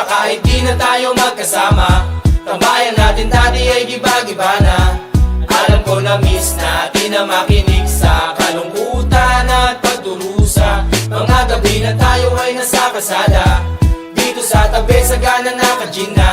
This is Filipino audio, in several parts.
Kosa kahit di na tayo magkasama, tambayan natin dati ay giba-giba na. Alam ko na miss natin na makinig sa kalungkutan at pagdurusa. Mga gabi na tayo ay nasa kasada, dito sa tabi sa gana naka-gin na.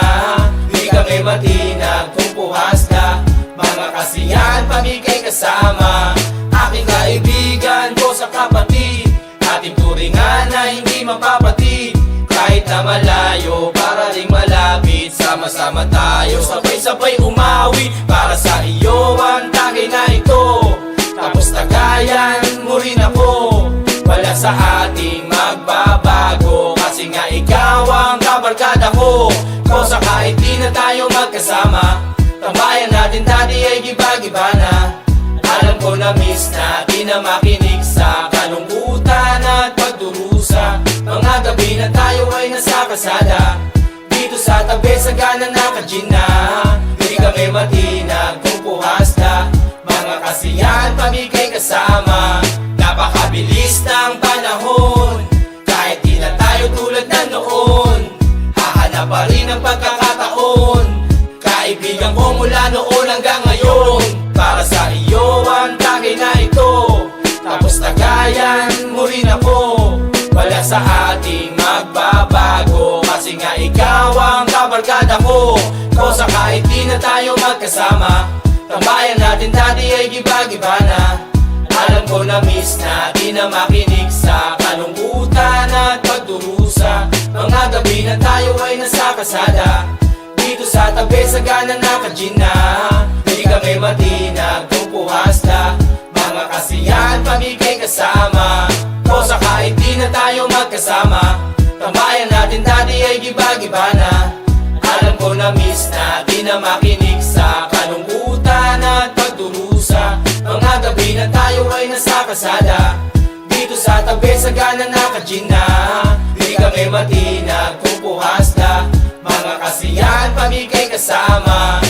Di kami matinag kung puhas na, mga kasiyahan pamigay kasama. Aking kaibigan ko sa kapatid, ating turingan na hindi mapapatid. Kahit na malayo, para ring malapit, sama-sama tayo, sabay-sabay umawi. Para sa iyo ang tagay na ito, tapos tagayan mo rin ako. Wala sa ating magbabago, kasi nga ikaw ang kabarkada ko. Kosa kahit di na tayo magkasama, tambayan natin dati ay giba-giba na. Alam ko na miss natin na makinig sa kalungkutan at pagdurusa. Mga gabi na tayo ay nasa kasada, dito sa tabi sa gana naka-gin na. Di kami matinag kung puhas na, mga kasiyahan pamigay kasama. Napakabilis ng panahon, kahit di na tayo tulad ng noon. Hahanap pa rin ang pagkakataon, kaibigan ko mula noon hanggang ngayon. Para sa iyo ang tagay na ito, tapos tagayan mo rin ako. Wala sa ating magbabago, kasi nga ikaw ang kabarkada ko. Kosa kahit di na tayo magkasama, tambayan natin dati ay giba-giba na. Alam ko na miss natin na makinig sa kalungkutan at pagdurusa. Mga gabi na tayo ay nasa kasada, dito sa tabi sa gana naka-gin na. Di kami matinag kung puhas na, mga kasiyahan pamigay kasama. Kosa kahit di na tayo magkasama, tambayan natin dati ay giba-giba na. Alam ko na miss natin na makinig sa kalungkutan at pagdurusa. Mga gabi na tayo ay nasa kasada, dito sa tabi sa gana naka-gin na. Di kami matinag kung puhas na, mga kasiyahan pamigay kasama.